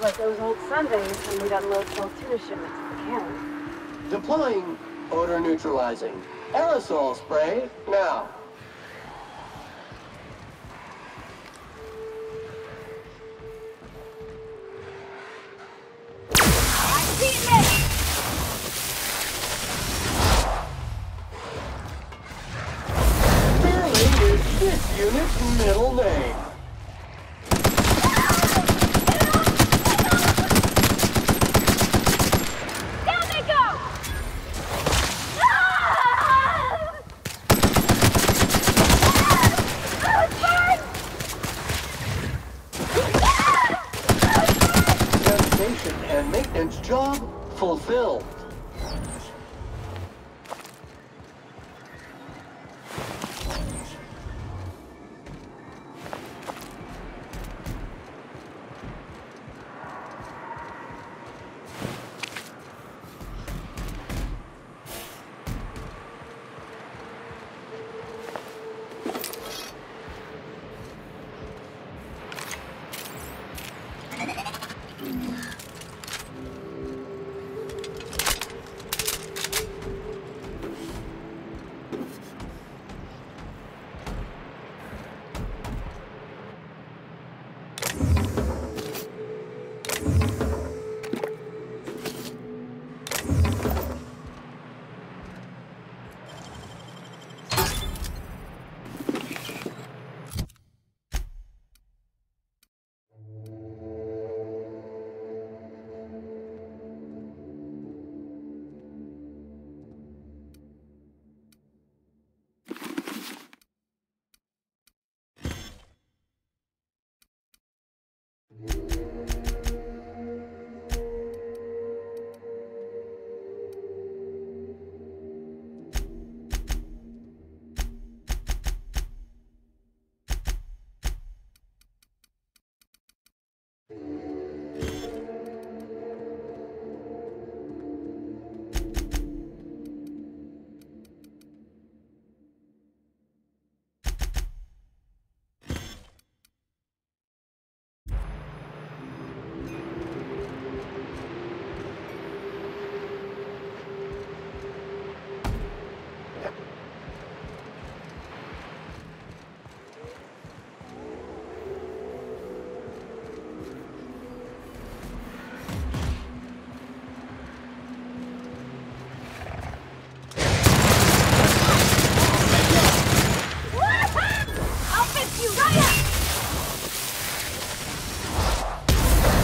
like those old Sundays when we got a little tuna shipment to the can. Deploying odor neutralizing. Aerosol spray now. Sterling is this unit's middle name. And maintenance job fulfilled.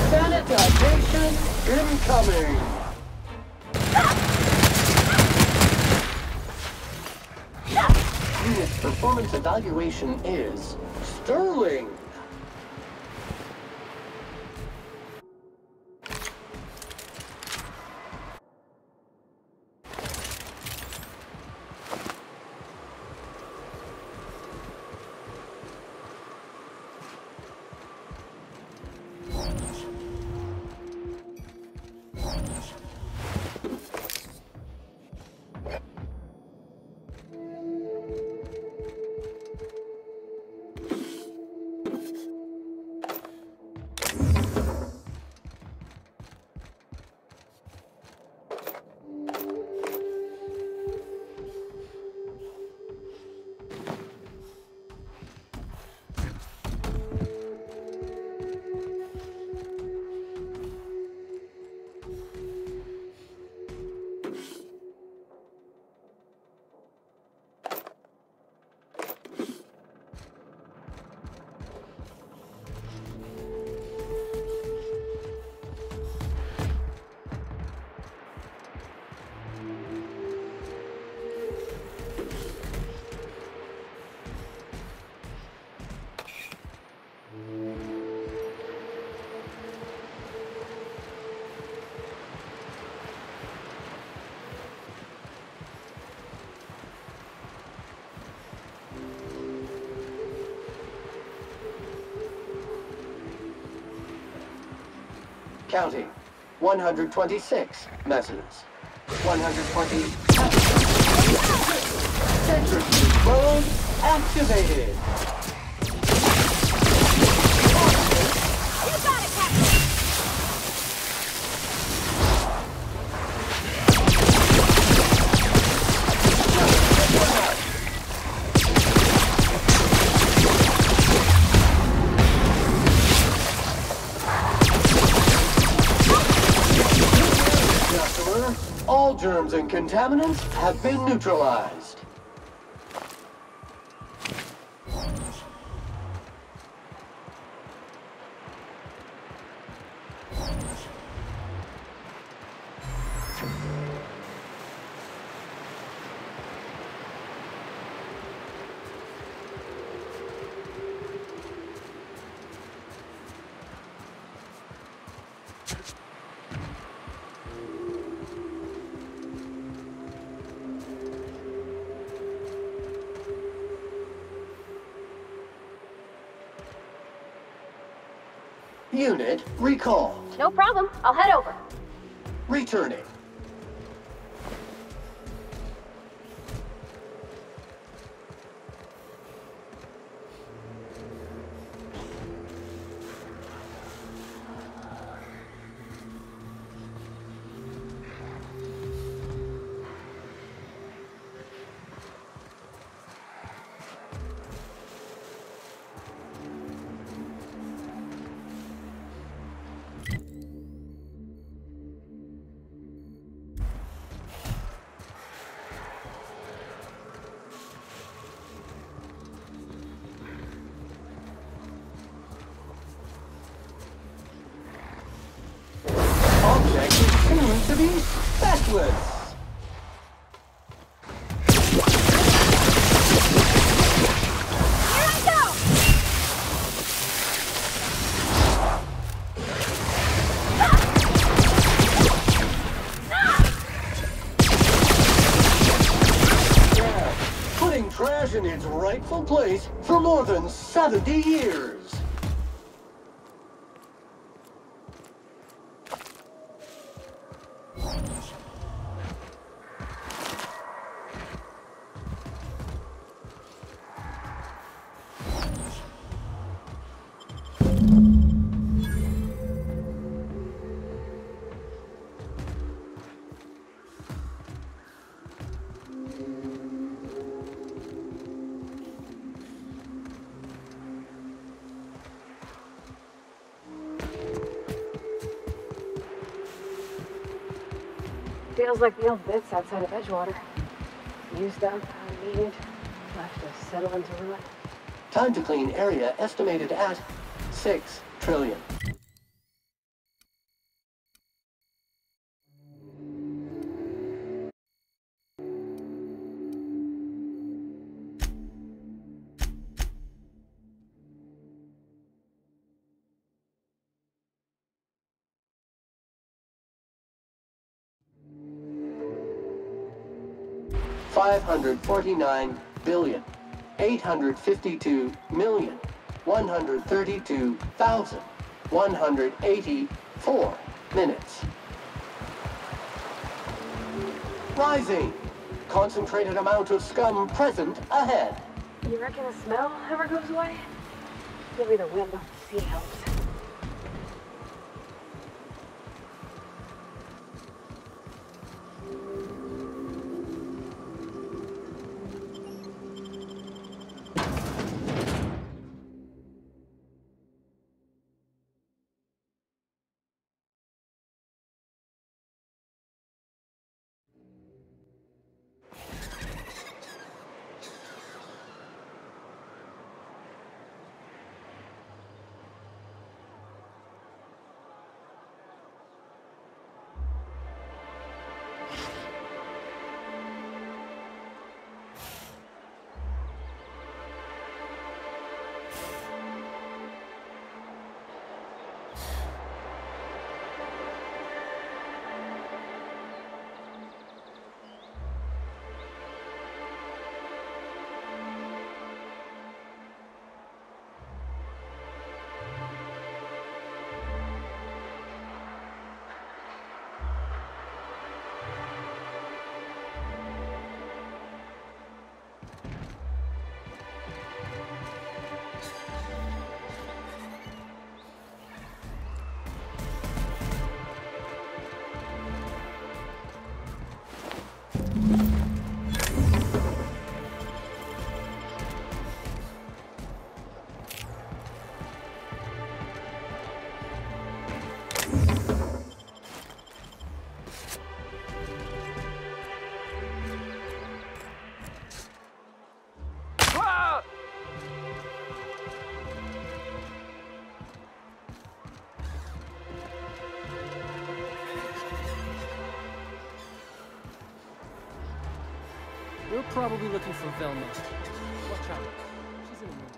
Sanitization incoming! Unit's performance evaluation is sterling! Counting. 126 messes. 120. Centrifuge mode activated. You got it, Captain! All germs and contaminants have been neutralized. Unit recalled. No problem. I'll head over. Returning. Object is tuned to be specialist. Here I go! Yeah, putting trash in its rightful place for more than 70 years. Feels like the old bits outside of Edgewater. Used up, unneeded, left to settle into ruin. Time to clean area estimated at 6 trillion. $549,852,132,184 minutes. Rising. Concentrated amount of scum present ahead. You reckon the smell ever goes away? Maybe the wind off the sea helps. You're probably looking for Velma. Watch out. She's in a mood.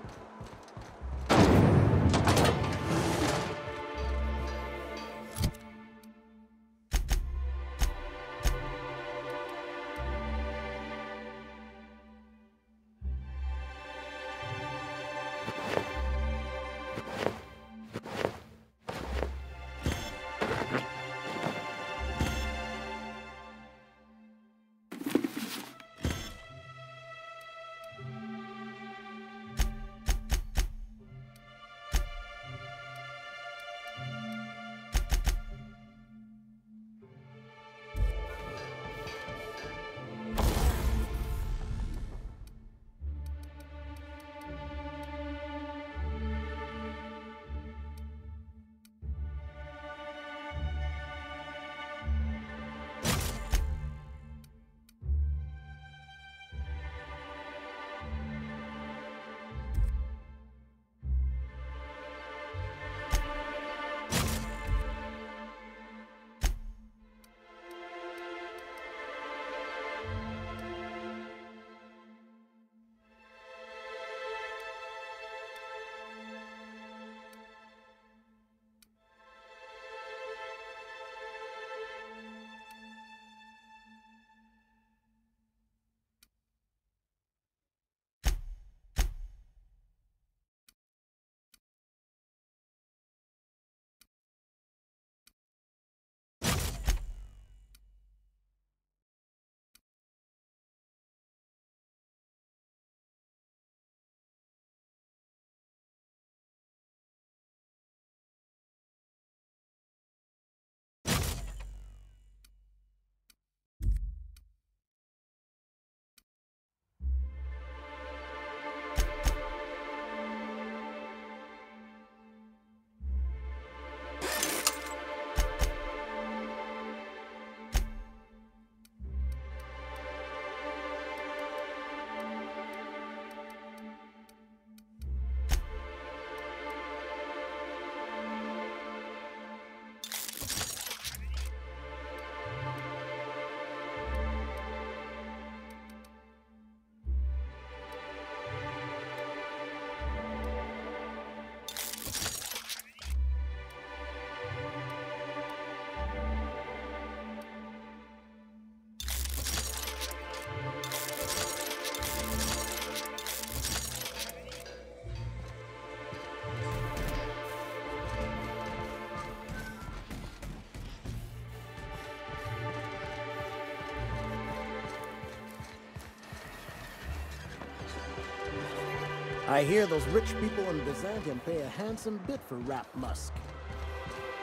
I hear those rich people in Byzantium pay a handsome bit for Rap Musk.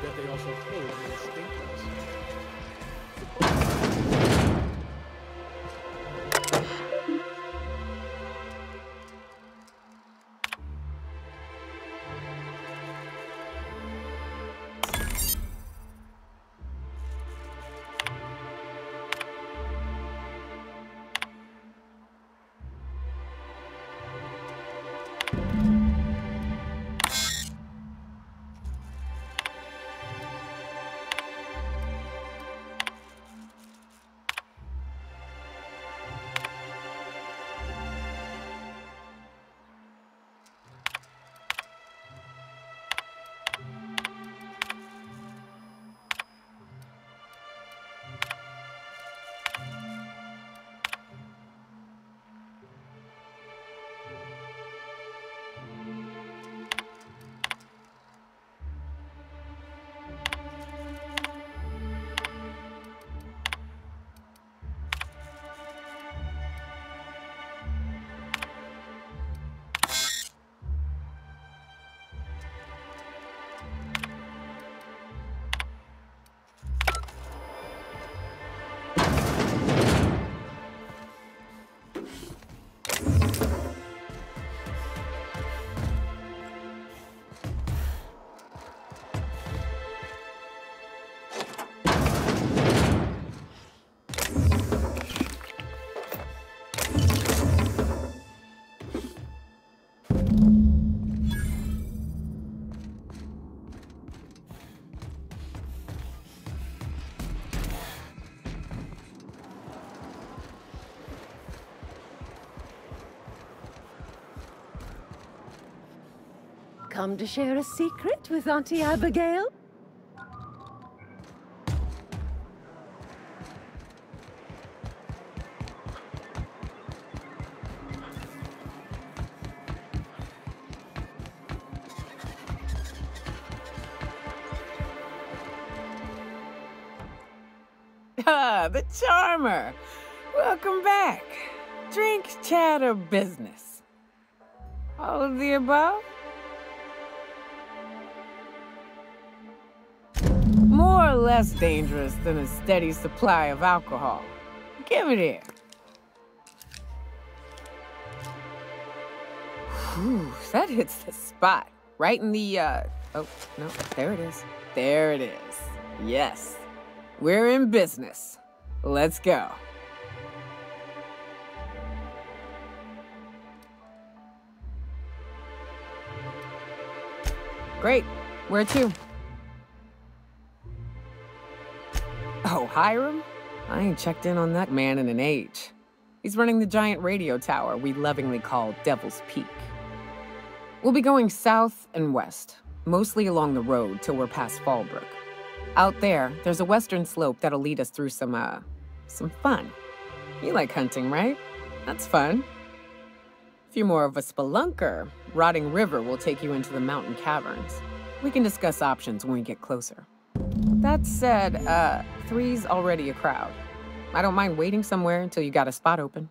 Bet they also pay for the staples. come to share a secret with Auntie Abigail? Ah, the charmer. Welcome back. Drink, chat, or business? All of the above? More or less dangerous than a steady supply of alcohol. Give it here. Whew, that hits the spot. Right in the, oh, no, there it is. There it is. Yes. We're in business. Let's go. Great. Where to? Oh, Hiram? I ain't checked in on that man in an age. He's running the giant radio tower we lovingly call Devil's Peak. We'll be going south and west, mostly along the road till we're past Fallbrook. Out there, there's a western slope that'll lead us through some fun. You like hunting, right? That's fun. If you're more of a spelunker, Rotting River will take you into the mountain caverns. We can discuss options when we get closer. That said, 3's already a crowd. I don't mind waiting somewhere until you got a spot open.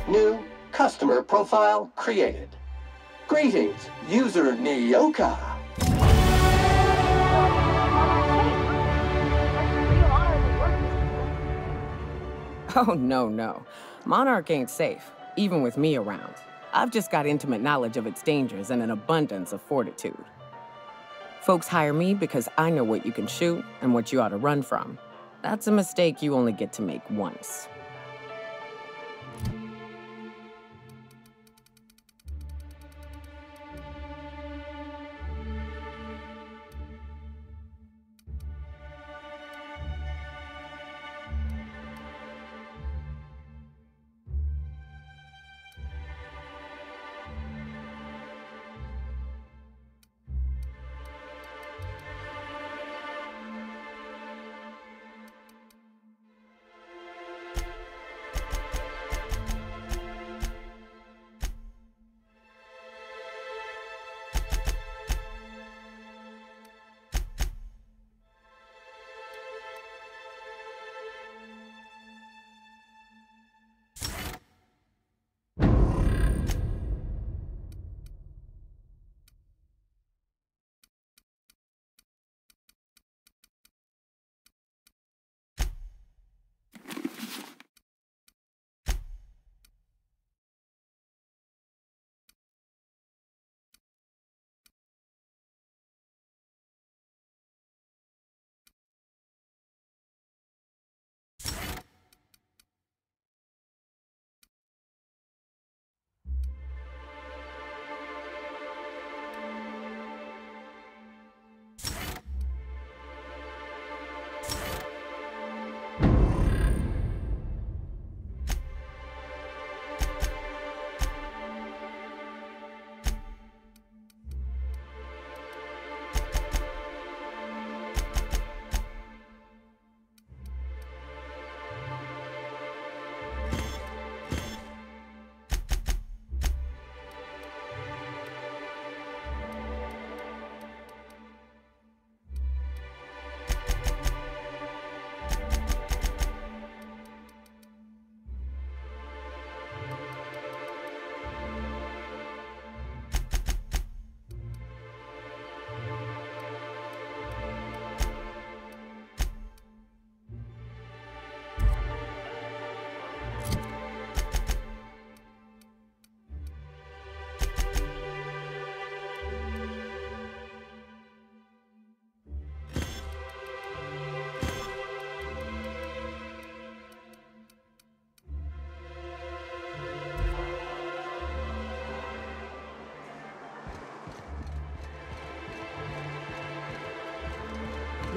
New customer profile created. Greetings, user Nyoka. Oh, no. Monarch ain't safe, even with me around. I've just got intimate knowledge of its dangers and an abundance of fortitude. Folks hire me because I know what you can shoot and what you ought to run from. That's a mistake you only get to make once.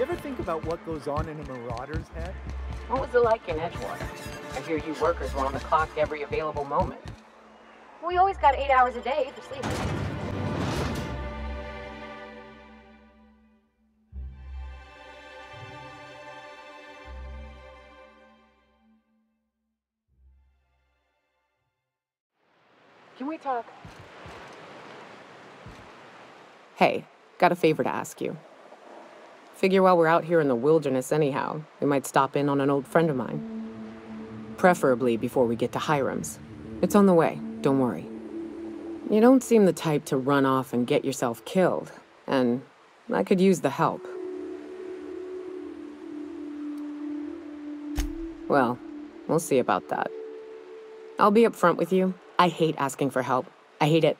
You ever think about what goes on in a marauder's head? What was it like in Edgewater? I hear you workers were on the clock every available moment. We always got 8 hours a day for sleep. Can we talk? Hey, got a favor to ask you. Figure while we're out here in the wilderness anyhow, we might stop in on an old friend of mine. Preferably before we get to Hiram's. It's on the way, don't worry. You don't seem the type to run off and get yourself killed, and I could use the help. Well, we'll see about that. I'll be upfront with you. I hate asking for help. I hate it.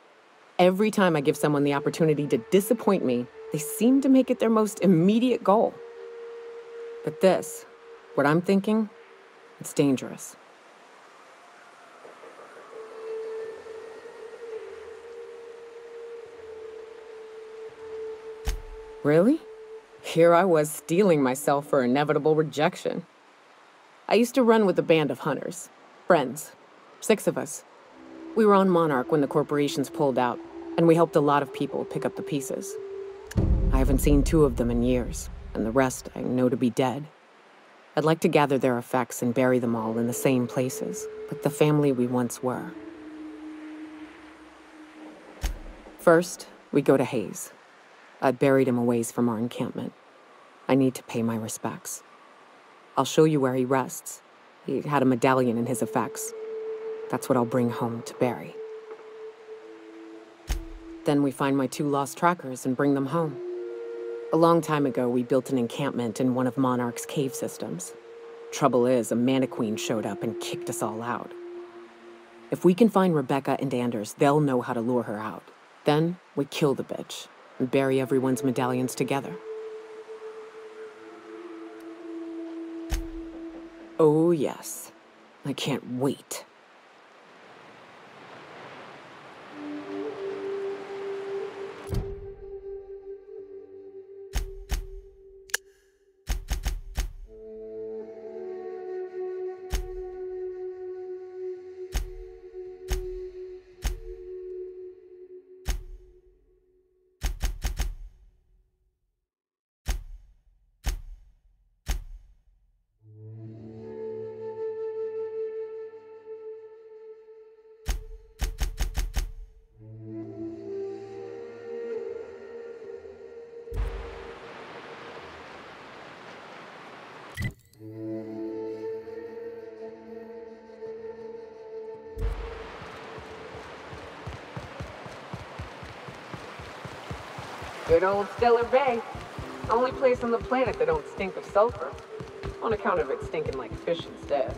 Every time I give someone the opportunity to disappoint me, they seem to make it their most immediate goal. But this, what I'm thinking, it's dangerous. Really? Here I was steeling myself for inevitable rejection. I used to run with a band of hunters. Friends. 6 of us. We were on Monarch when the corporations pulled out, and we helped a lot of people pick up the pieces. I haven't seen 2 of them in years, and the rest I know to be dead. I'd like to gather their effects and bury them all in the same places, like the family we once were. First, we go to Hayes. I'd buried him a ways from our encampment. I need to pay my respects. I'll show you where he rests. He had a medallion in his effects. That's what I'll bring home to bury. Then we find my 2 lost trackers and bring them home. A long time ago, we built an encampment in one of Monarch's cave systems. Trouble is, a Mantiqueen showed up and kicked us all out. If we can find Rebecca and Anders, they'll know how to lure her out. Then we kill the bitch and bury everyone's medallions together. Oh yes, I can't wait. Good old Stellar Bay. Only place on the planet that don't stink of sulfur. On account of it stinking like fish instead.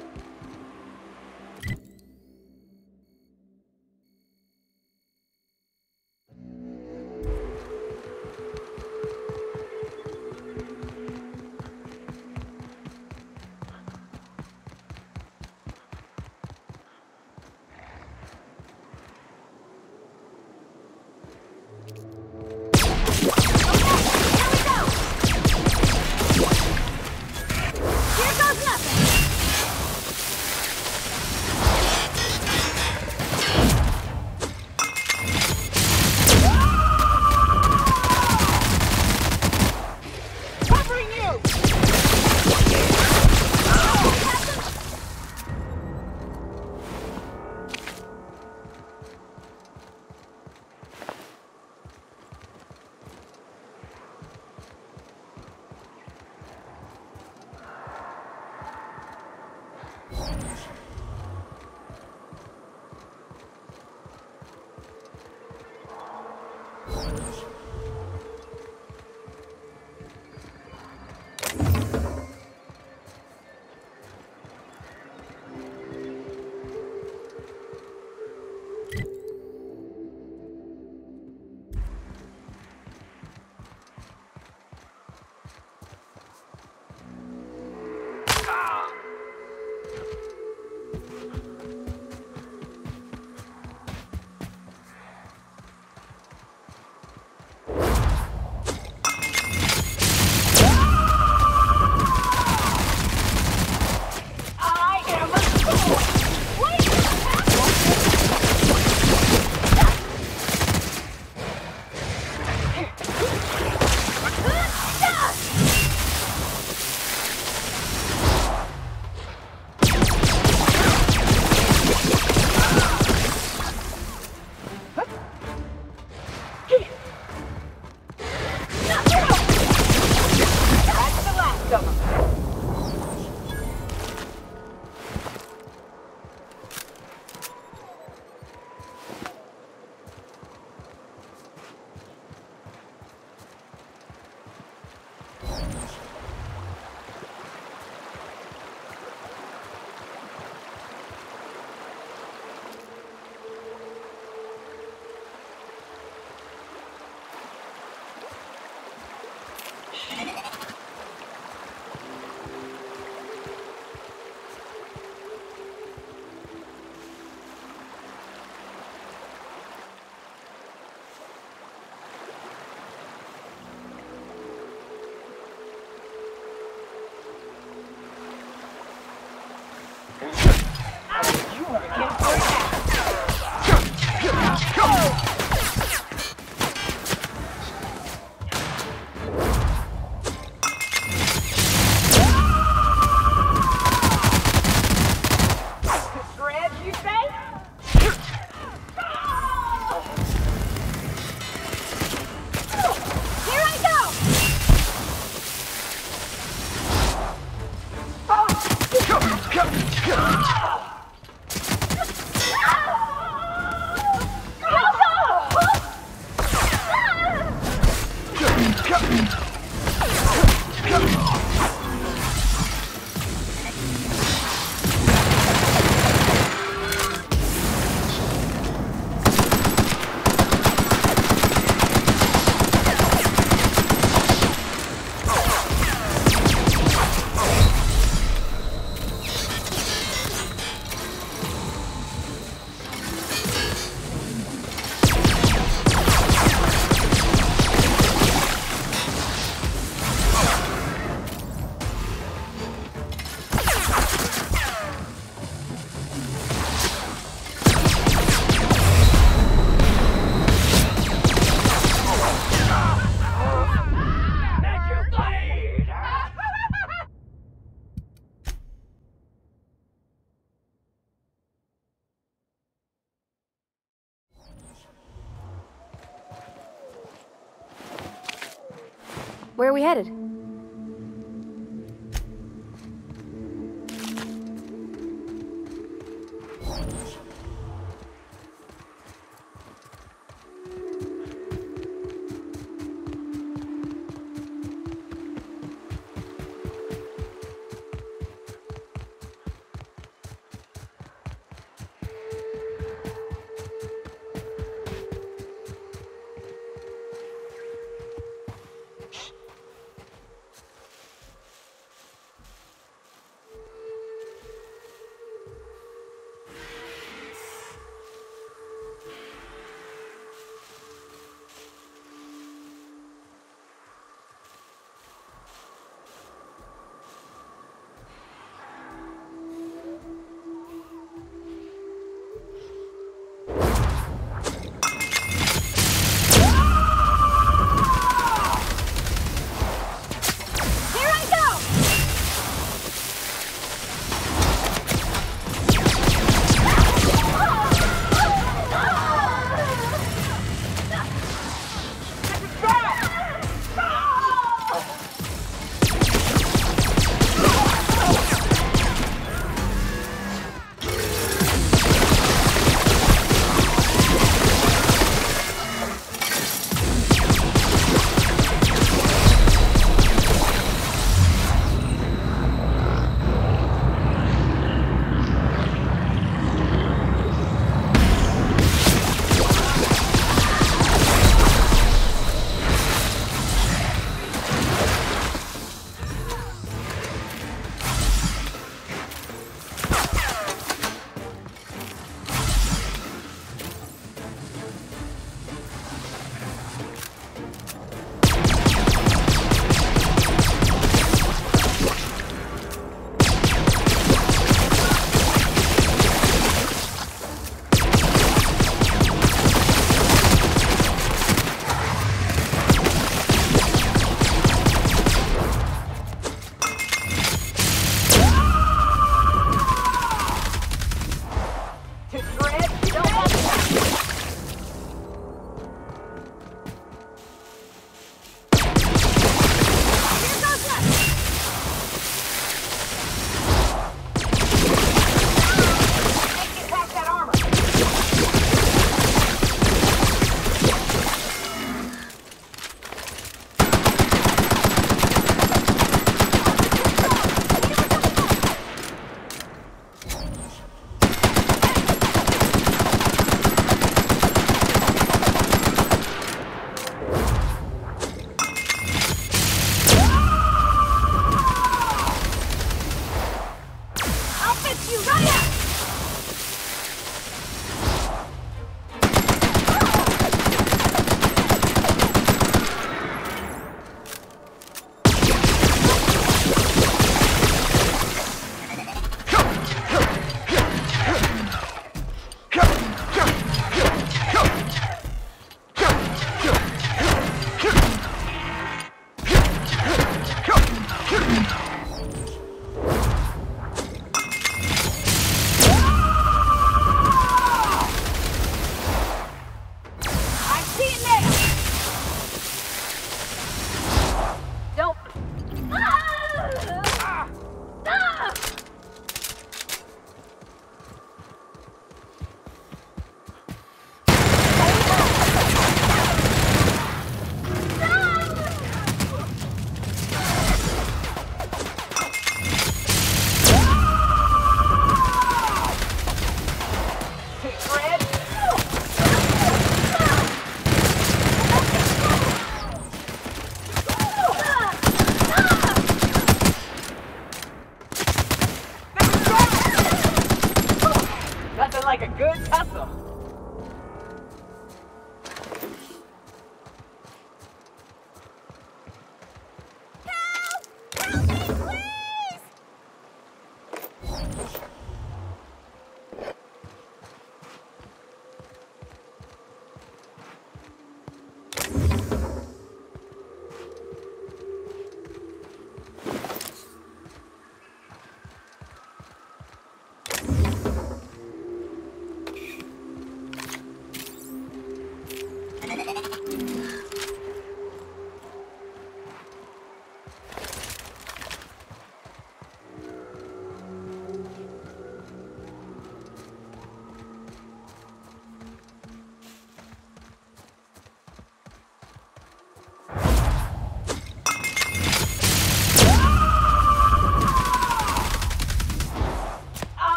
Where are we headed?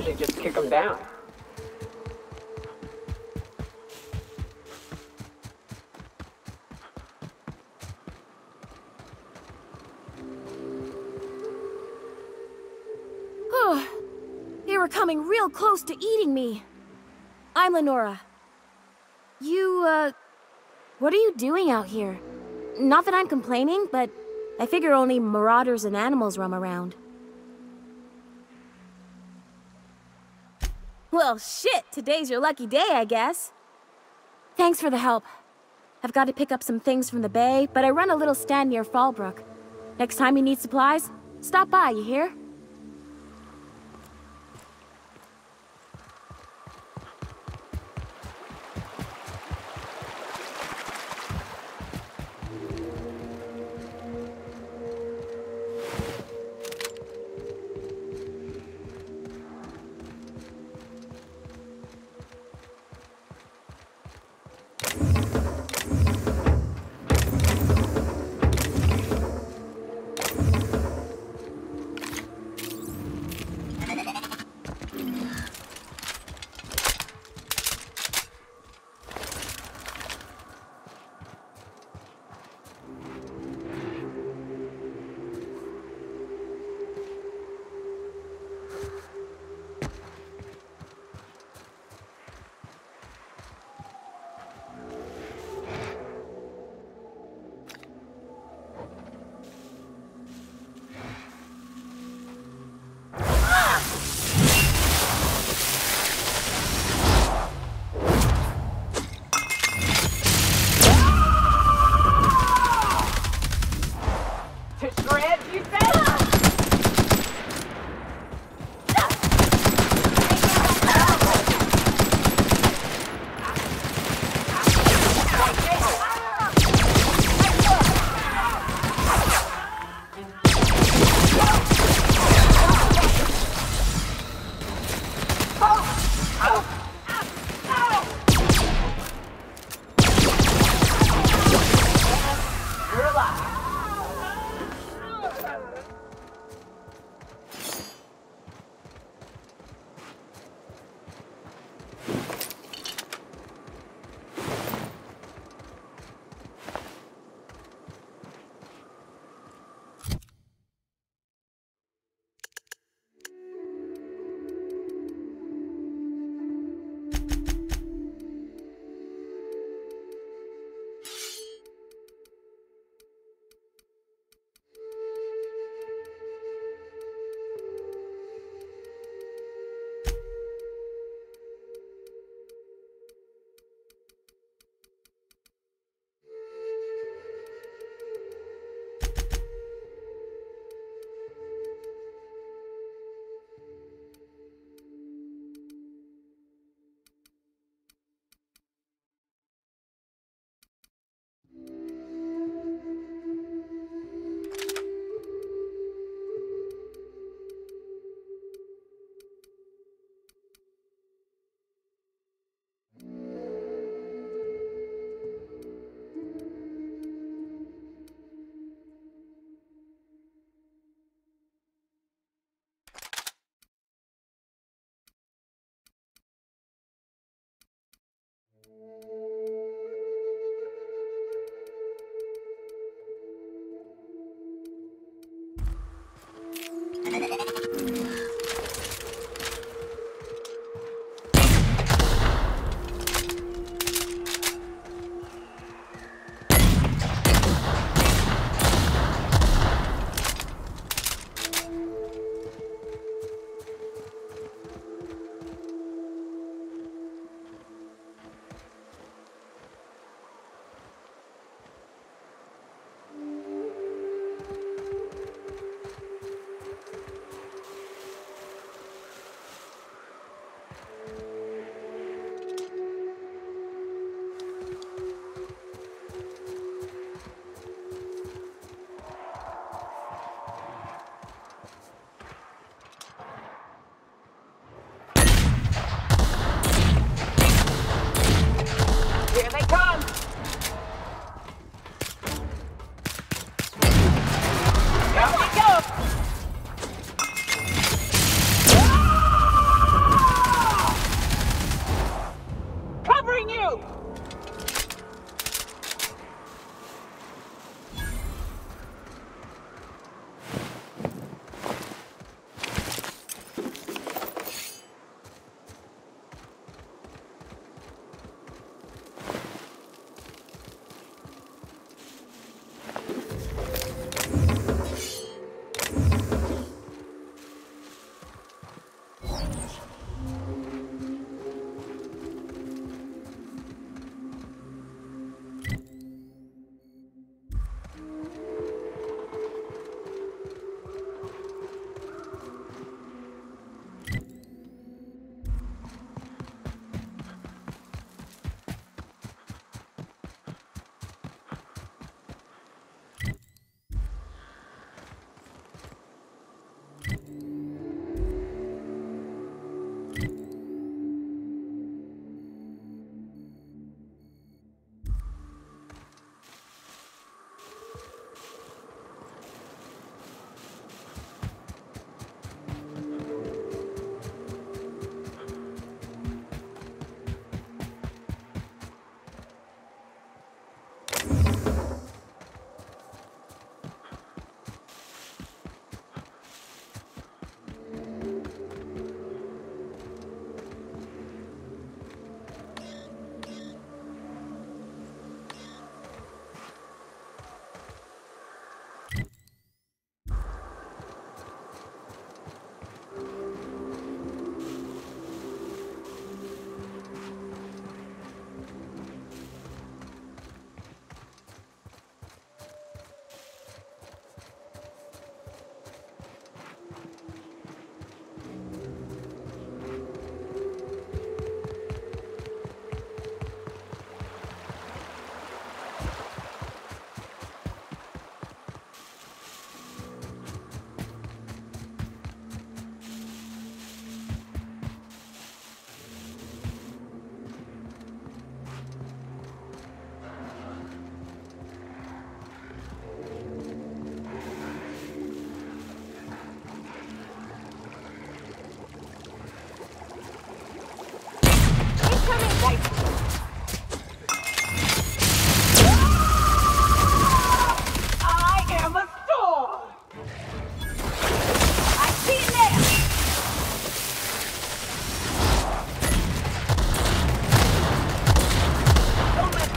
usually just kick them down. They were coming real close to eating me. I'm Lenora. What are you doing out here? Not that I'm complaining, but I figure only marauders and animals roam around. Well, shit, today's your lucky day, I guess. Thanks for the help. I've got to pick up some things from the bay, but I run a little stand near Fallbrook. Next time you need supplies, stop by, you hear?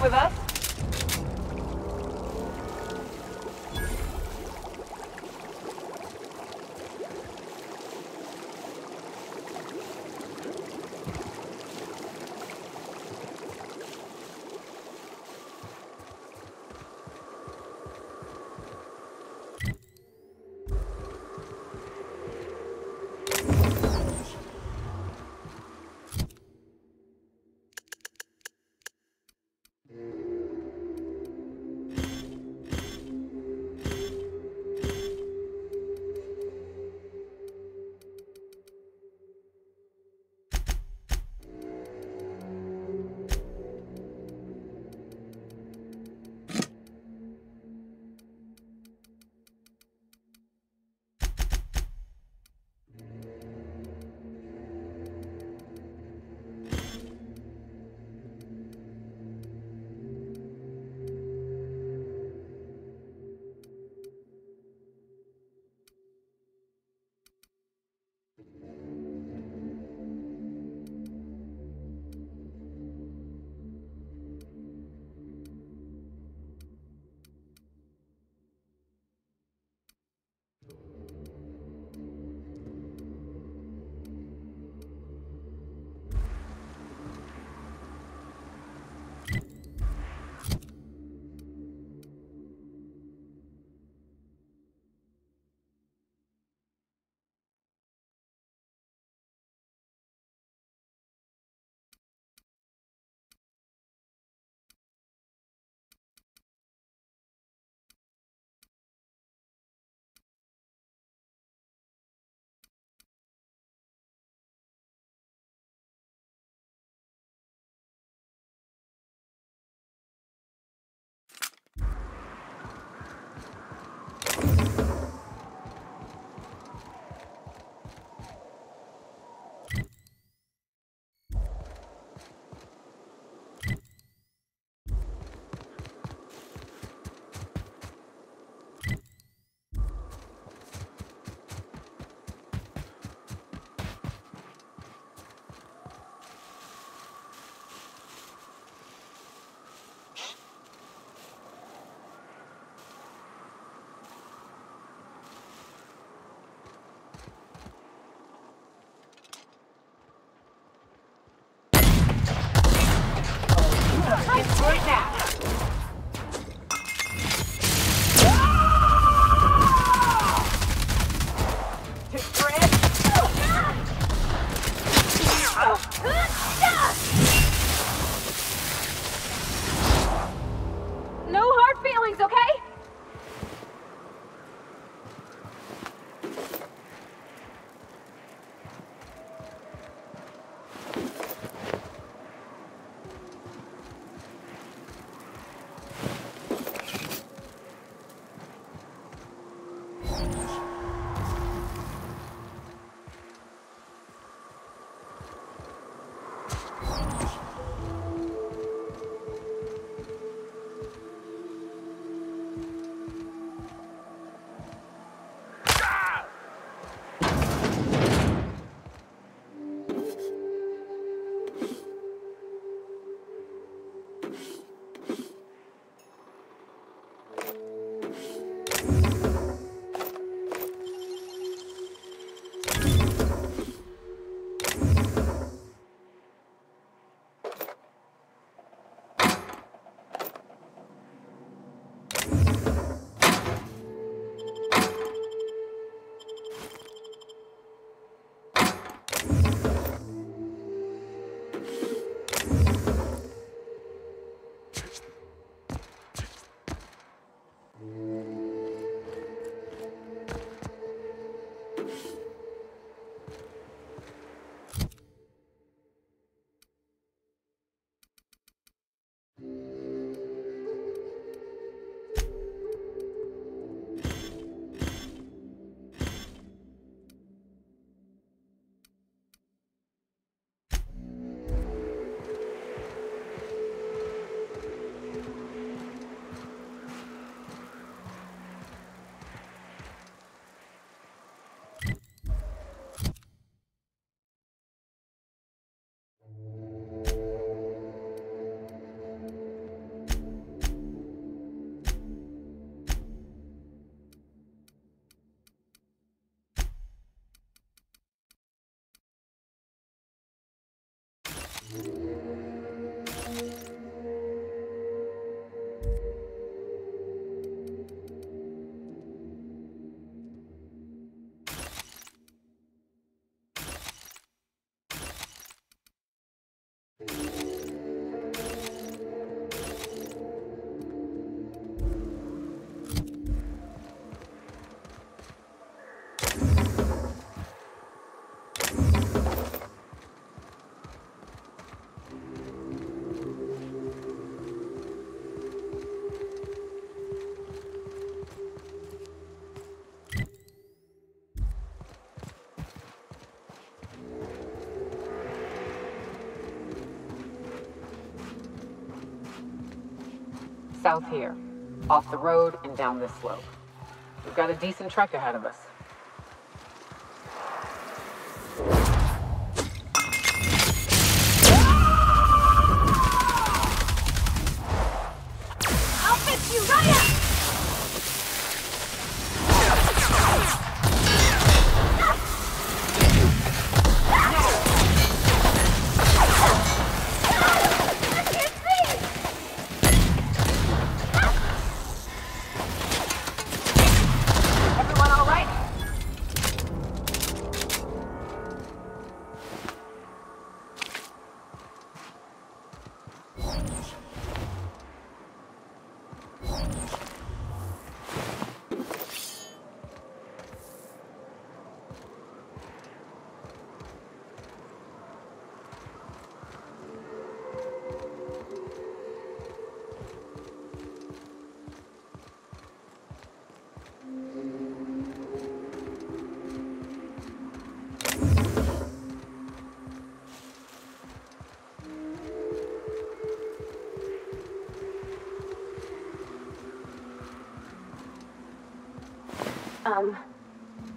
with us? Right now. No hard feelings, okay? South here. Off the road and down this slope. We've got a decent trek ahead of us. I'll fix you right up! Everyone all right?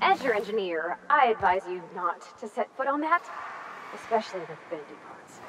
As your engineer, I advise you not to set foot on that, especially the bendy parts.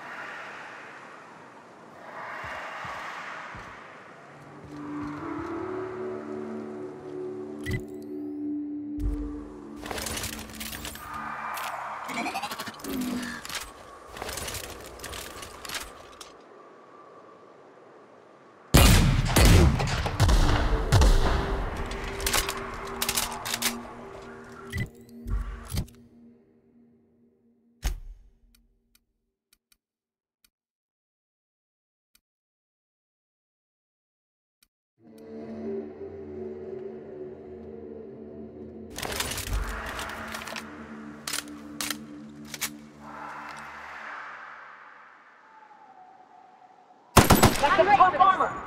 That's some tough armor!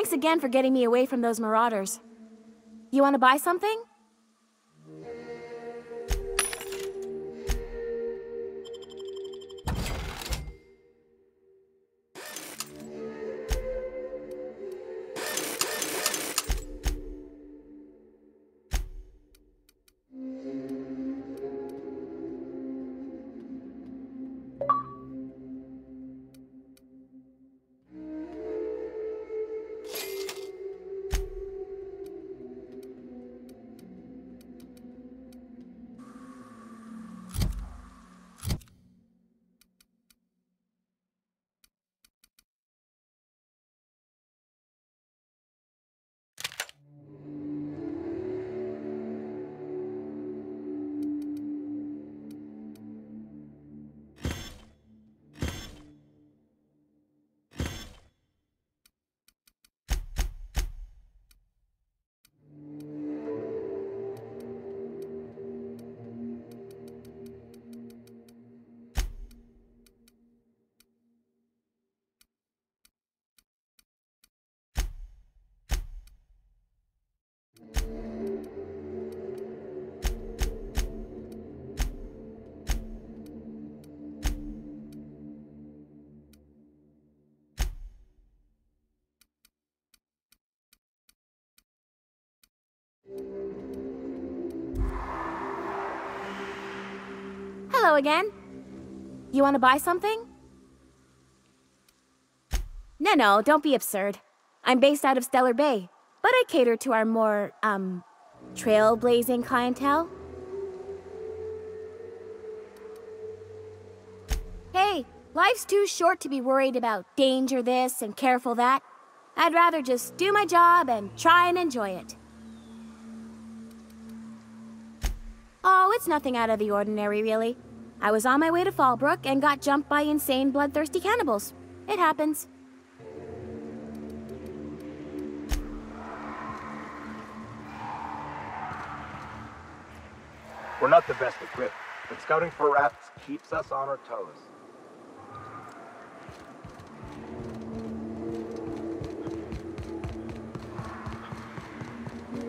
Thanks again for getting me away from those marauders. You want to buy something? Hello again. You want to buy something? No, don't be absurd. I'm based out of Stellar Bay, but I cater to our more, trailblazing clientele. Hey, life's too short to be worried about danger this and careful that. I'd rather just do my job and try and enjoy it. Oh, it's nothing out of the ordinary, really. I was on my way to Fallbrook and got jumped by insane, bloodthirsty cannibals. It happens. We're not the best equipped, but scouting for rats keeps us on our toes.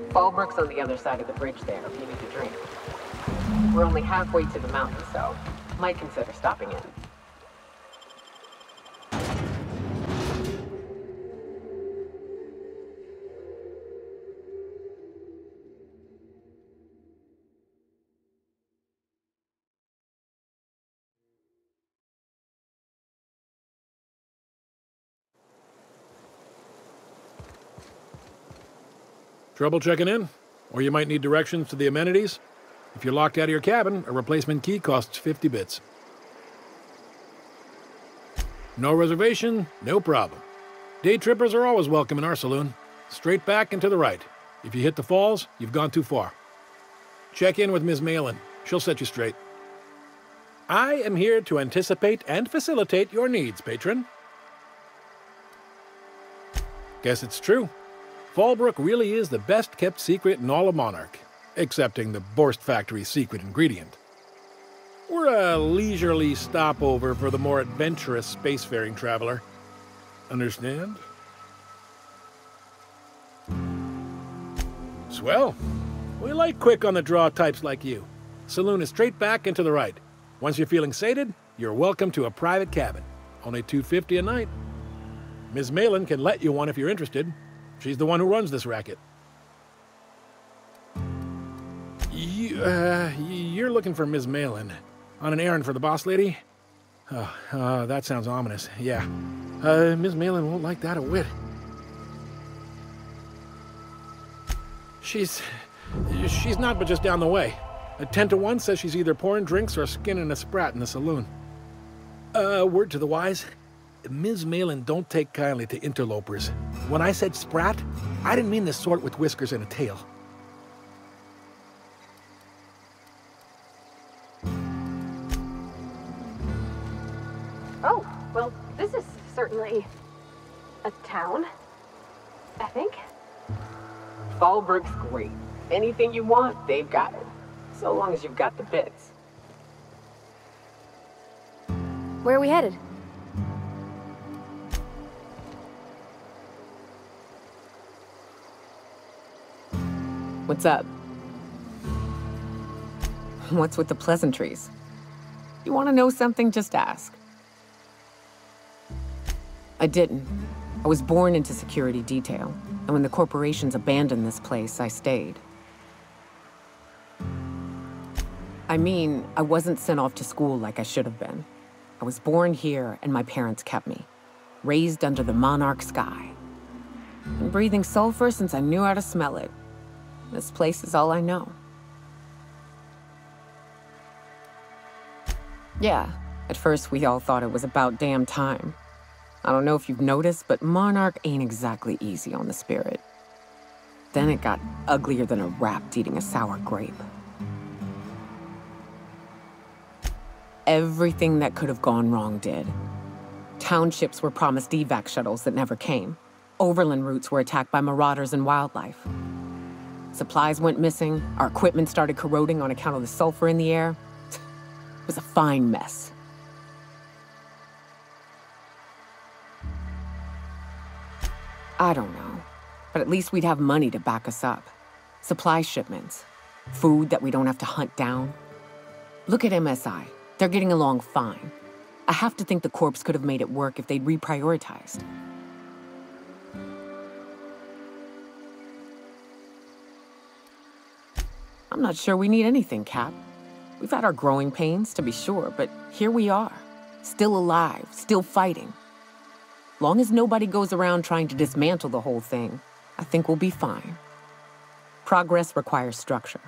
Fallbrook's on the other side of the bridge there if you need a drink. We're only halfway to the mountain, so might consider stopping in. Trouble checking in? Or you might need directions to the amenities? If you're locked out of your cabin, a replacement key costs 50 bits. No reservation, no problem. Day trippers are always welcome in our saloon. Straight back and to the right. If you hit the falls, you've gone too far. Check in with Ms. Malin. She'll set you straight. I am here to anticipate and facilitate your needs, patron. Guess it's true. Fallbrook really is the best-kept secret in all of Monarch, excepting the Borst Factory's secret ingredient. We're a leisurely stopover for the more adventurous spacefaring traveler. Understand? Swell. We like quick-on-the-draw types like you. Saloon is straight back and to the right. Once you're feeling sated, you're welcome to a private cabin. Only $250 a night. Ms. Malin can let you one if you're interested. She's the one who runs this racket. You're looking for Ms. Malin. On an errand for the boss lady? Oh, that sounds ominous. Yeah. Ms. Malin won't like that a whit. She's not but just down the way. A 10 to 1 says she's either pouring drinks or skinning a sprat in the saloon. Word to the wise. Ms. Malin don't take kindly to interlopers. When I said sprat, I didn't mean the sort with whiskers and a tail. Oh, well, this is certainly a town, I think. Fallbrook's great. Anything you want, they've got it. So long as you've got the bits. Where are we headed? What's up? What's with the pleasantries? You want to know something? Just ask. I didn't. I was born into security detail, and when the corporations abandoned this place, I stayed. I mean, I wasn't sent off to school like I should have been. I was born here, and my parents kept me. Raised under the monarch sky. Been breathing sulfur since I knew how to smell it. This place is all I know. Yeah, at first we all thought it was about damn time. I don't know if you've noticed, but Monarch ain't exactly easy on the spirit. Then it got uglier than a rat eating a sour grape. Everything that could have gone wrong did. Townships were promised evac shuttles that never came. Overland routes were attacked by marauders and wildlife. Supplies went missing, our equipment started corroding on account of the sulfur in the air. It was a fine mess. I don't know, but at least we'd have money to back us up. Supply shipments, food that we don't have to hunt down. Look at MSI. They're getting along fine. I have to think the Corps could have made it work if they'd reprioritized. I'm not sure we need anything, Cap. We've had our growing pains, to be sure, but here we are. Still alive, still fighting. Long as nobody goes around trying to dismantle the whole thing, I think we'll be fine. Progress requires structure.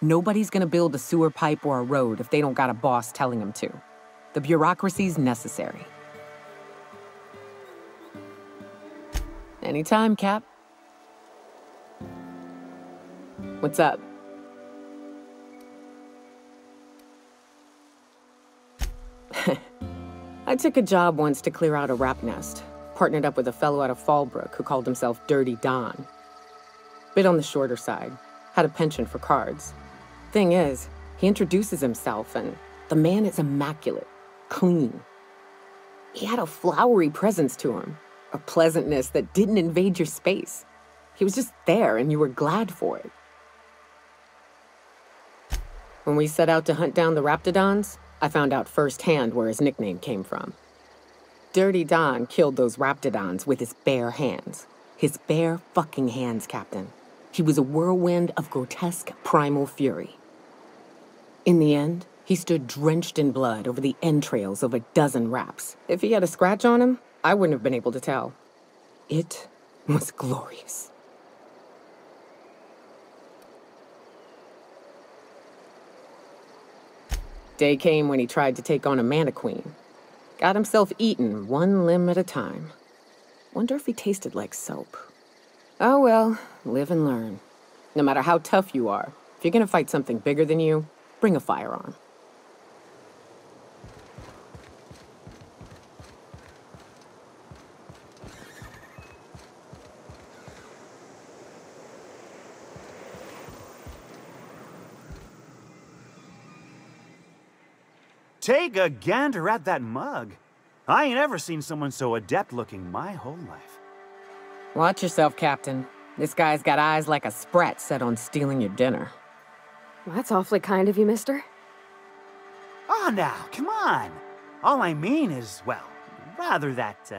Nobody's gonna build a sewer pipe or a road if they don't got a boss telling them to. The bureaucracy's necessary. Anytime, Cap. What's up? I took a job once to clear out a rap nest. Partnered up with a fellow out of Fallbrook who called himself Dirty Don. Bit on the shorter side. Had a penchant for cards. Thing is, he introduces himself and the man is immaculate. Clean. He had a flowery presence to him. A pleasantness that didn't invade your space. He was just there and you were glad for it. When we set out to hunt down the Raptidons, I found out firsthand where his nickname came from. Dirty Don killed those Raptidons with his bare hands. His bare fucking hands, Captain. He was a whirlwind of grotesque primal fury. In the end, he stood drenched in blood over the entrails of a dozen raps. If he had a scratch on him, I wouldn't have been able to tell. It was glorious. Day came when he tried to take on a mannequin. Got himself eaten one limb at a time. Wonder if he tasted like soap. Oh well, live and learn. No matter how tough you are, if you're gonna fight something bigger than you, bring a firearm. Take a gander at that mug. I ain't ever seen someone so adept looking my whole life. Watch yourself, Captain. This guy's got eyes like a sprat set on stealing your dinner. Well, that's awfully kind of you, mister. Oh, now, come on. All I mean is, well, rather that,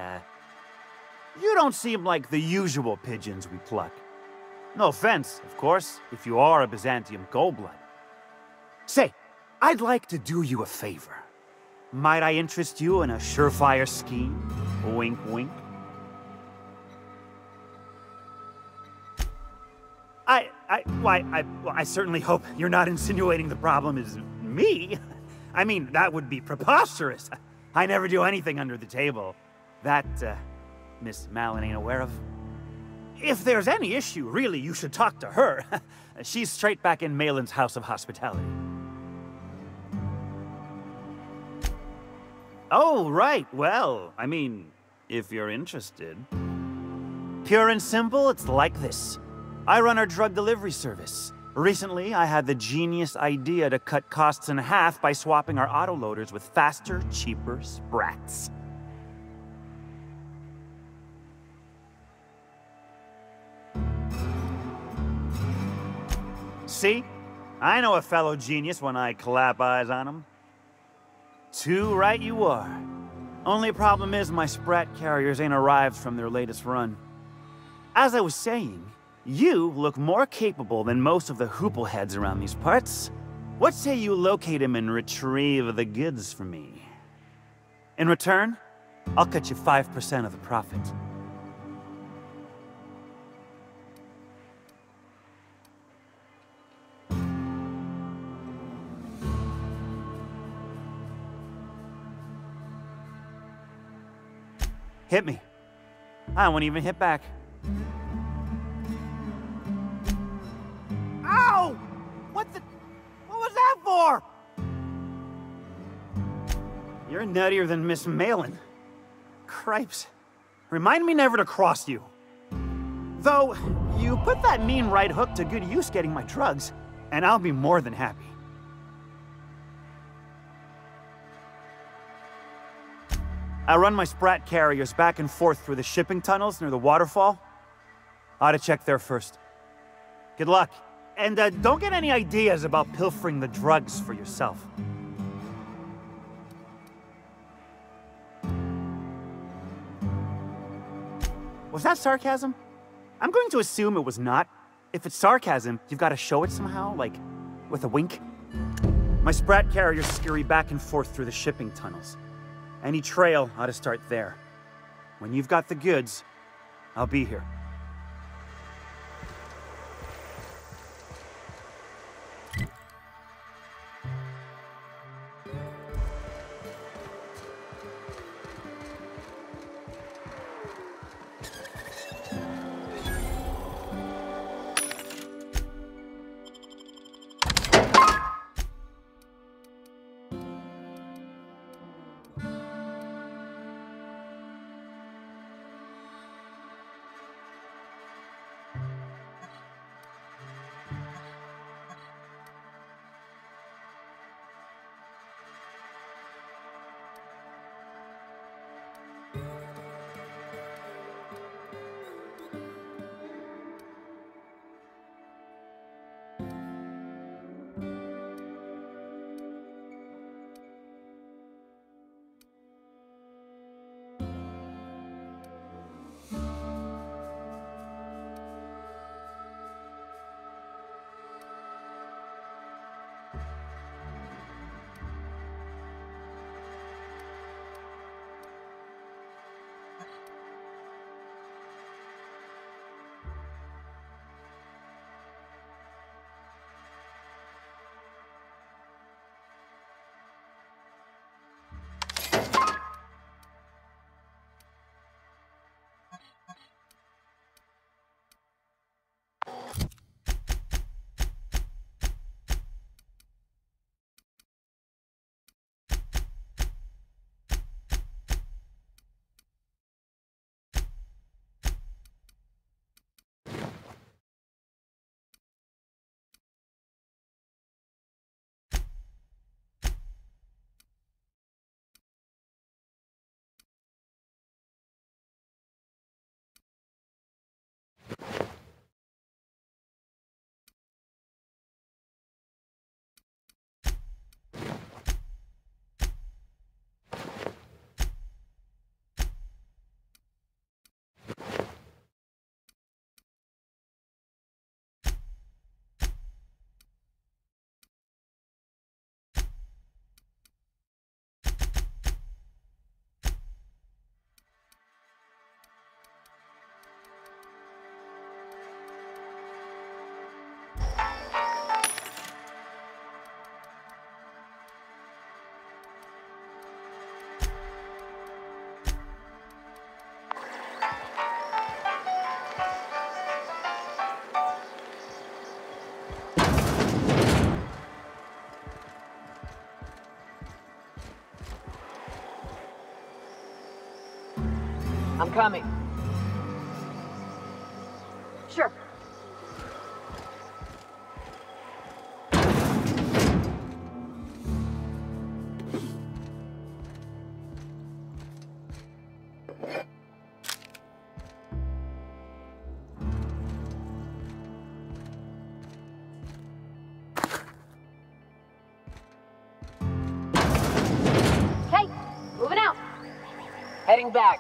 you don't seem like the usual pigeons we pluck. No offense, of course, if you are a Byzantium goldblood. Say, I'd like to do you a favor. Might I interest you in a surefire scheme? Wink, wink. I certainly hope you're not insinuating the problem is me. I mean, that would be preposterous. I never do anything under the table. That, Miss Malin ain't aware of. If there's any issue, really, you should talk to her. She's straight back in Malin's House of Hospitality. Oh, right. Well, I mean, if you're interested. Pure and simple, it's like this. I run our drug delivery service. Recently, I had the genius idea to cut costs in half by swapping our autoloaders with faster, cheaper sprats. See? I know a fellow genius when I clap eyes on him. Too right you are. Only problem is my Sprat carriers ain't arrived from their latest run. As I was saying, you look more capable than most of the hoople heads around these parts. What say you locate him and retrieve the goods for me? In return, I'll cut you 5% of the profit. Hit me. I won't even hit back. Ow! What was that for? You're nuttier than Miss Malin. Cripes. Remind me never to cross you. Though, you put that mean right hook to good use getting my drugs, and I'll be more than happy. I run my Sprat carriers back and forth through the shipping tunnels near the waterfall. Ought to check there first. Good luck. And don't get any ideas about pilfering the drugs for yourself. Was that sarcasm? I'm going to assume it was not. If it's sarcasm, you've got to show it somehow, like with a wink. My Sprat carriers scurry back and forth through the shipping tunnels. Any trail ought to start there. When you've got the goods, I'll be here. I'm coming. Sure. Heading back.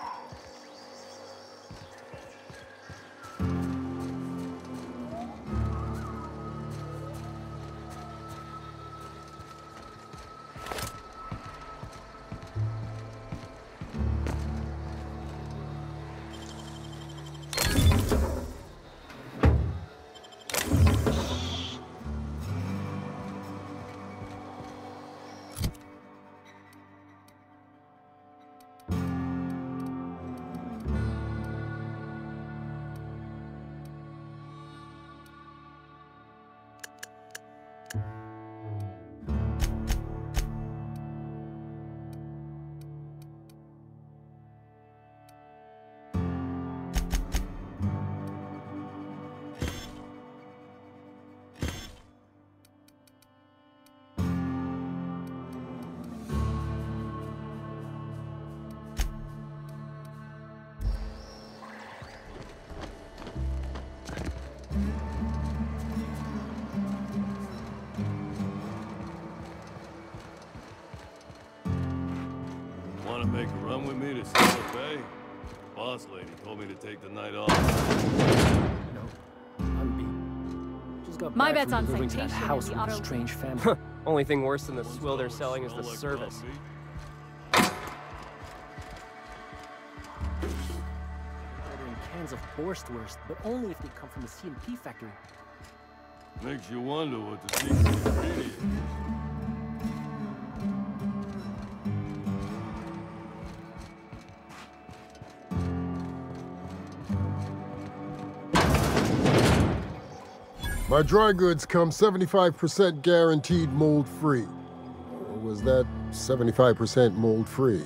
Want to make a run with me to Santa Fe? Boss lady told me to take the night off. No, I'm beat. Just got My back bet's from on delivering to that citation house in with the a auto- strange family. Only thing worse than the swill they're selling is the service. Ordering cans of Borstwurst, but only if they come from the C&P factory. Makes you wonder what the secret ingredient is. My dry goods come 75% guaranteed mold-free. Or was that 75% mold-free?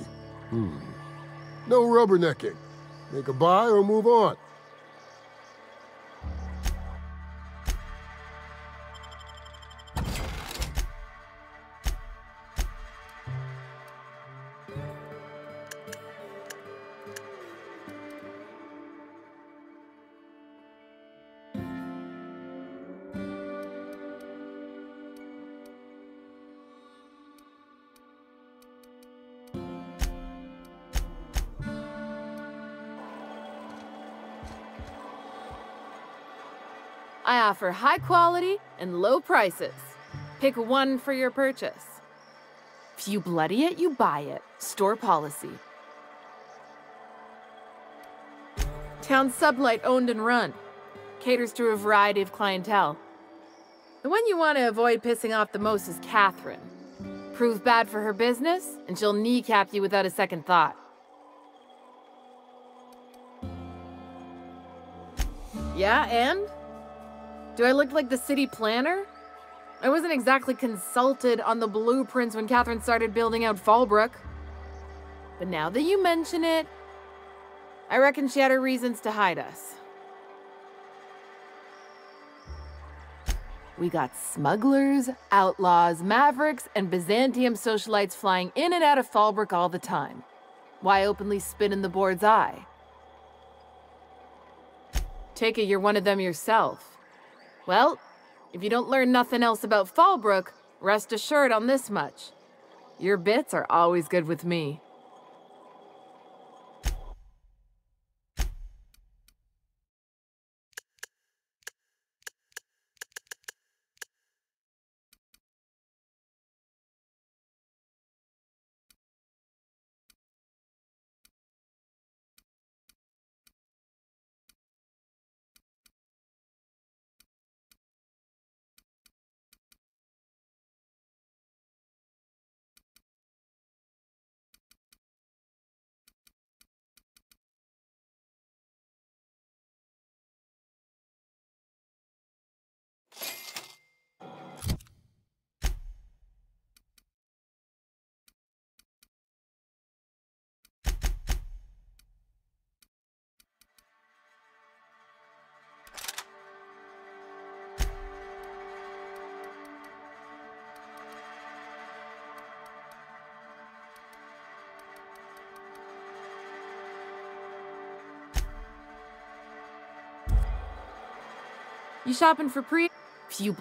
No rubbernecking. Make a buy or move on. I offer high quality and low prices. Pick one for your purchase. If you bloody it, you buy it. Store policy. Town Sublight owned and run. Caters to a variety of clientele. The one you want to avoid pissing off the most is Catherine. Prove bad for her business, and she'll kneecap you without a second thought. Yeah, and? Do I look like the city planner? I wasn't exactly consulted on the blueprints when Catherine started building out Fallbrook. But now that you mention it, I reckon she had her reasons to hide us. We got smugglers, outlaws, mavericks, and Byzantium socialites flying in and out of Fallbrook all the time. Why openly spit in the board's eye? Take it you're one of them yourself. Well, if you don't learn nothing else about Fallbrook, rest assured on this much. Your bits are always good with me. You shopping for few.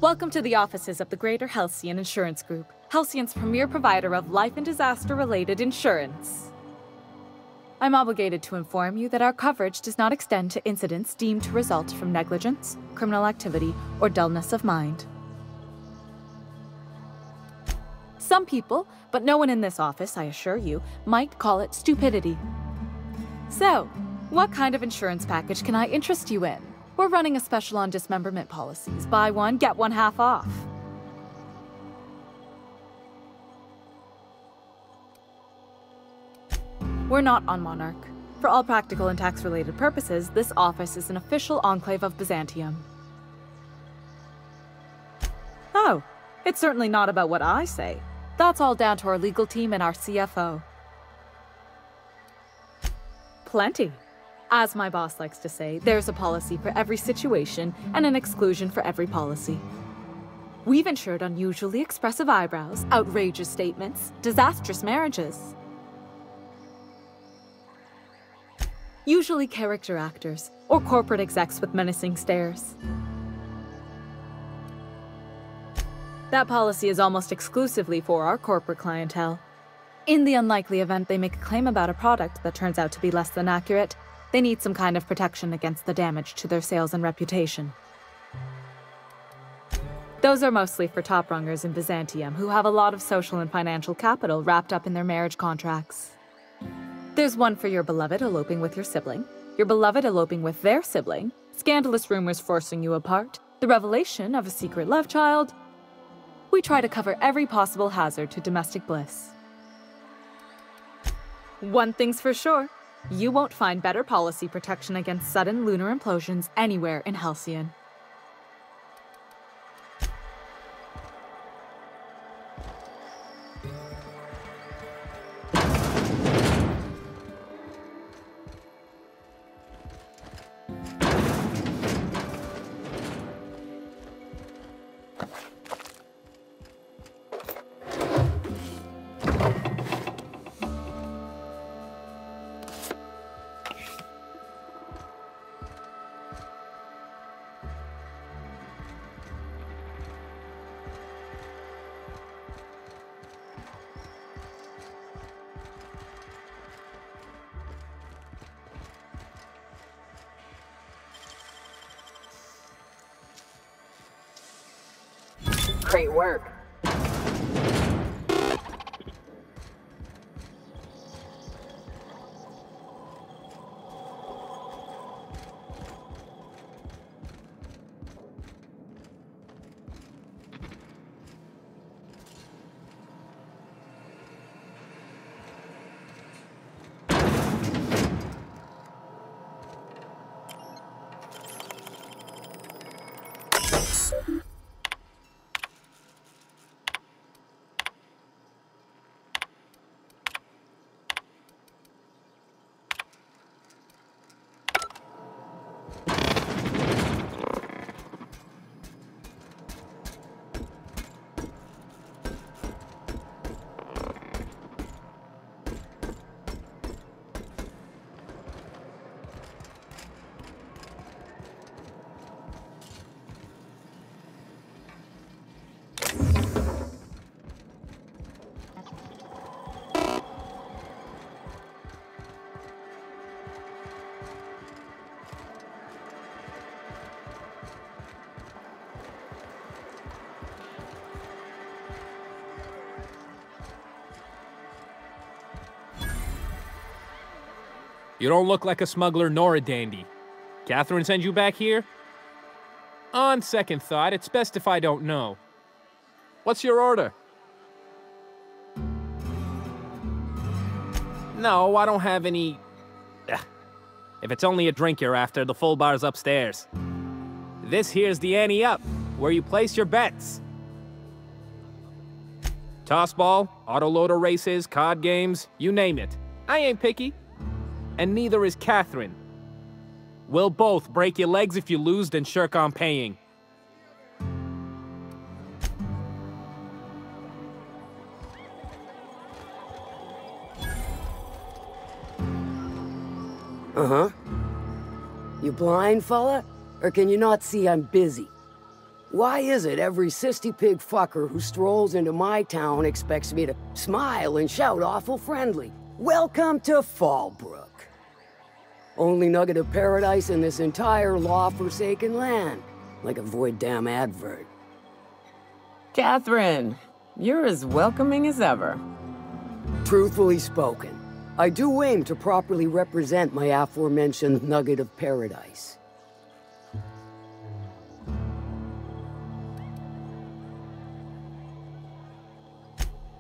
Welcome to the offices of the Greater Halcyon Insurance Group, Halcyon's premier provider of life and disaster-related insurance. I'm obligated to inform you that our coverage does not extend to incidents deemed to result from negligence, criminal activity, or dullness of mind. Some people, but no one in this office, I assure you, might call it stupidity. So, what kind of insurance package can I interest you in? We're running a special on dismemberment policies. Buy one, get one half off. We're not on Monarch. For all practical and tax-related purposes, this office is an official enclave of Byzantium. Oh, it's certainly not about what I say. That's all down to our legal team and our CFO. Plenty. As my boss likes to say, there's a policy for every situation and an exclusion for every policy. We've insured unusually expressive eyebrows, outrageous statements, disastrous marriages. Usually character actors, or corporate execs with menacing stares. That policy is almost exclusively for our corporate clientele. In the unlikely event they make a claim about a product that turns out to be less than accurate, they need some kind of protection against the damage to their sales and reputation. Those are mostly for top-rungers in Byzantium who have a lot of social and financial capital wrapped up in their marriage contracts. There's one for your beloved eloping with your sibling, your beloved eloping with their sibling, scandalous rumors forcing you apart, the revelation of a secret love child. We try to cover every possible hazard to domestic bliss. One thing's for sure, you won't find better policy protection against sudden lunar implosions anywhere in Halcyon. Great work. You don't look like a smuggler nor a dandy. Catherine sent you back here? On second thought, it's best if I don't know. What's your order? No, I don't have any... Ugh. If it's only a drink you're after, the full bar's upstairs. This here's the ante up, where you place your bets. Tossball, autoloader races, card games, you name it. I ain't picky. And neither is Catherine. We'll both break your legs if you lose, then shirk on paying. Uh-huh. You blind, fella? Or can you not see I'm busy? Why is it every sissy pig fucker who strolls into my town expects me to smile and shout awful friendly, "Welcome to Fallbrook"? Only nugget of paradise in this entire law-forsaken land, like a void damn advert. Catherine, you're as welcoming as ever. Truthfully spoken, I do aim to properly represent my aforementioned nugget of paradise.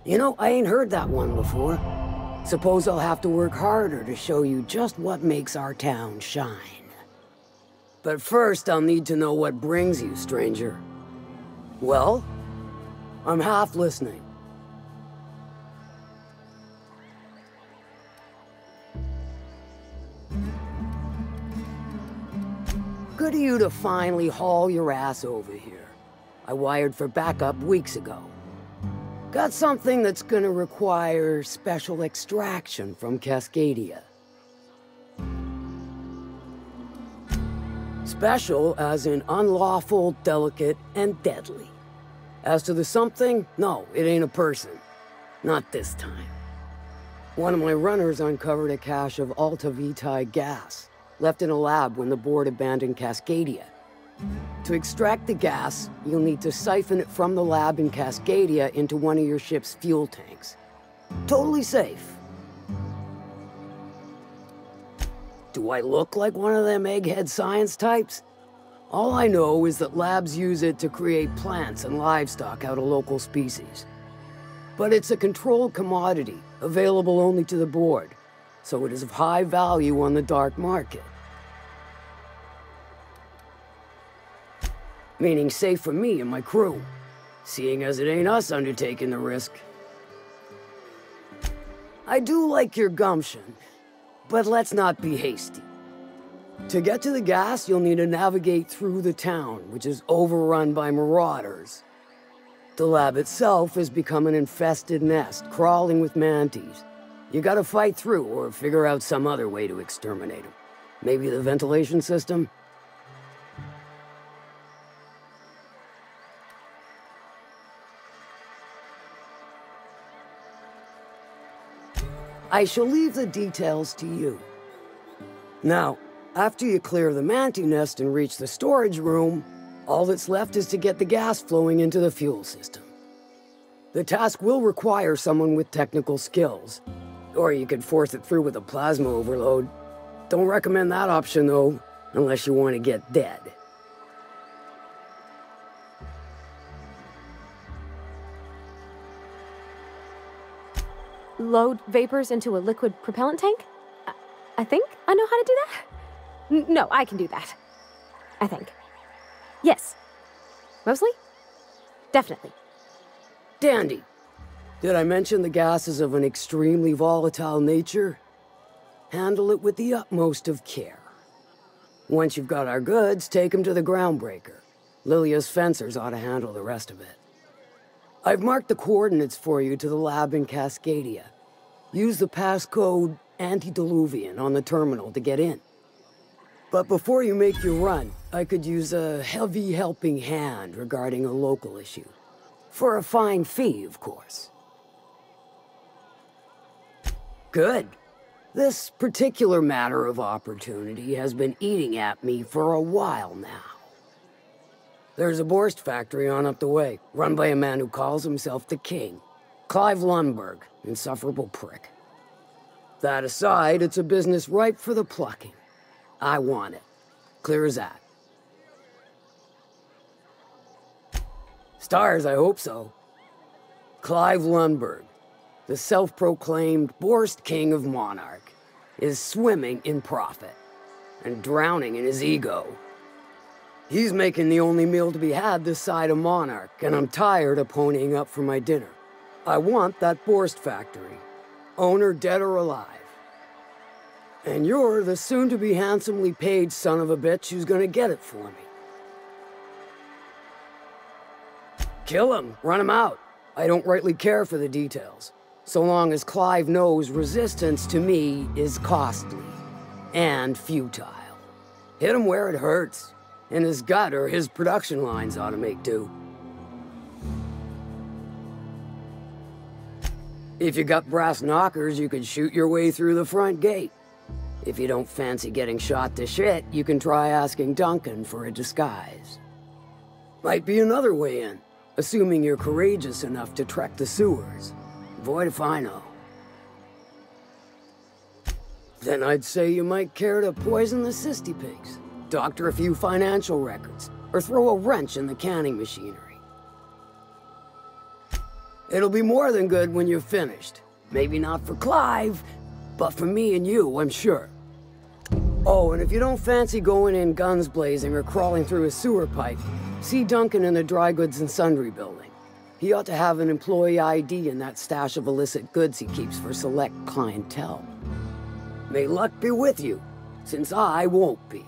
You know, I ain't heard that one before. Suppose I'll have to work harder to show you just what makes our town shine. But first, I'll need to know what brings you, stranger. Well, I'm half listening. Good of you to finally haul your ass over here. I wired for backup weeks ago. Got something that's gonna require special extraction from Cascadia. Special as in unlawful, delicate, and deadly. As to the something, no, it ain't a person. Not this time. One of my runners uncovered a cache of Alta Vitae gas, left in a lab when the board abandoned Cascadia. To extract the gas, you'll need to siphon it from the lab in Cascadia into one of your ship's fuel tanks. Totally safe. Do I look like one of them egghead science types? All I know is that labs use it to create plants and livestock out of local species. But it's a controlled commodity, available only to the board, so it is of high value on the dark market. Meaning safe for me and my crew, seeing as it ain't us undertaking the risk. I do like your gumption, but let's not be hasty. To get to the gas, you'll need to navigate through the town, which is overrun by marauders. The lab itself has become an infested nest, crawling with mantis. You gotta fight through or figure out some other way to exterminate them. Maybe the ventilation system? I shall leave the details to you. Now, after you clear the mantis nest and reach the storage room, all that's left is to get the gas flowing into the fuel system. The task will require someone with technical skills, or you could force it through with a plasma overload. Don't recommend that option though, unless you want to get dead. Load vapors into a liquid propellant tank? I think I know how to do that. No, I can do that. I think. Yes. Mostly? Definitely. Dandy. Did I mention the gas is of an extremely volatile nature? Handle it with the utmost of care. Once you've got our goods, take them to the groundbreaker. Lilia's fencers ought to handle the rest of it. I've marked the coordinates for you to the lab in Cascadia. Use the passcode Antediluvian on the terminal to get in. But before you make your run, I could use a heavy helping hand regarding a local issue. For a fine fee, of course. Good. This particular matter of opportunity has been eating at me for a while now. There's a Borst factory on up the way, run by a man who calls himself the King. Clive Lundberg, insufferable prick. That aside, it's a business ripe for the plucking. I want it. Clear as that. Stars, I hope so. Clive Lundberg, the self-proclaimed Borst King of Monarch, is swimming in profit and drowning in his ego. He's making the only meal to be had this side of Monarch, and I'm tired of ponying up for my dinner. I want that Borst factory, owner dead or alive. And you're the soon-to-be handsomely paid son of a bitch who's gonna get it for me. Kill him, run him out. I don't rightly care for the details, so long as Clive knows resistance to me is costly and futile. Hit him where it hurts. In his gutter, his production lines ought to make do. If you got brass knockers, you could shoot your way through the front gate. If you don't fancy getting shot to shit, you can try asking Duncan for a disguise. Might be another way in, assuming you're courageous enough to trek the sewers. Void if I know. Then I'd say you might care to poison the cysty pigs, doctor a few financial records, or throw a wrench in the canning machinery. It'll be more than good when you're finished. Maybe not for Clive, but for me and you, I'm sure. Oh, and if you don't fancy going in guns blazing or crawling through a sewer pipe, see Duncan in the dry goods and sundry building. He ought to have an employee ID in that stash of illicit goods he keeps for select clientele. May luck be with you, since I won't be.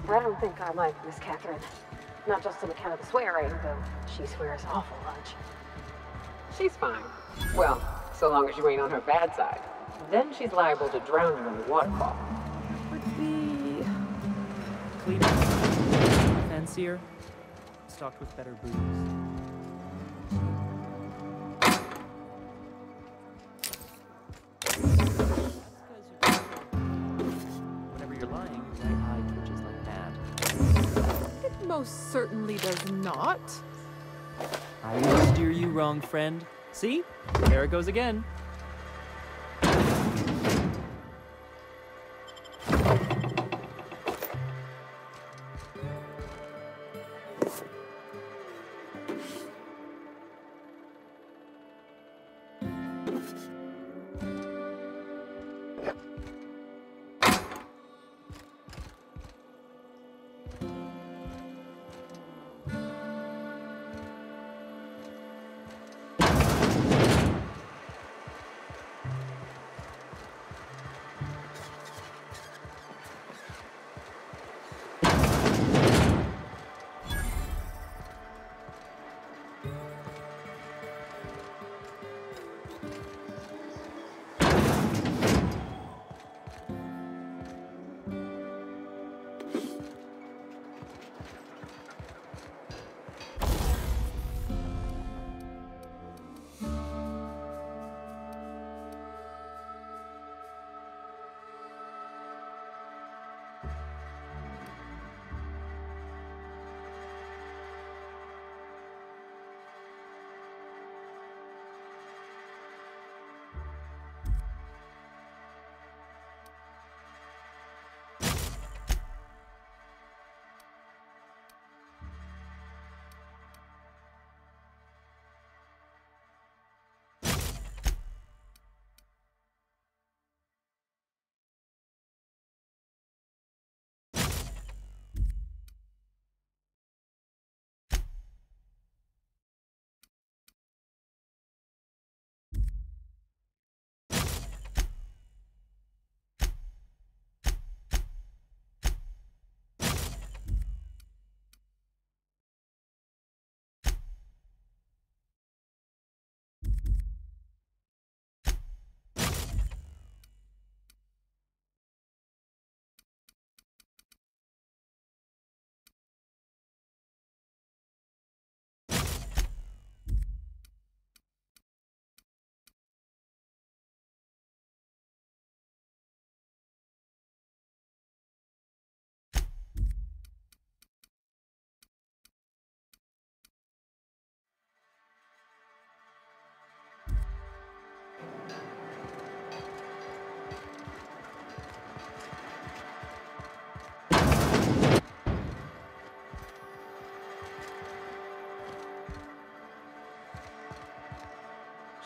I don't think I like Miss Catherine. Not just on account of the swearing, though she swears awful much. She's fine. Well, so long as you ain't on her bad side. Then she's liable to drown you in the waterfall. Would be cleaner, fancier, stocked with better booze. Whenever you're lying, your right eye twitches like mad. It most certainly does not. I will steer you wrong, friend. See? There it goes again.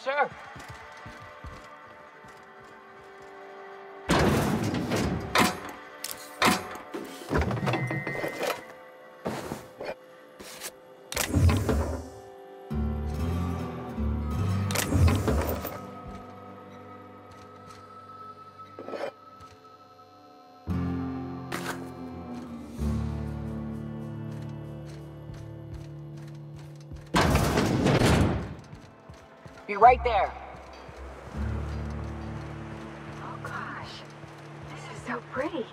sir. Be right there. Oh gosh, this is so pretty.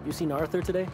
You seen Arthur today?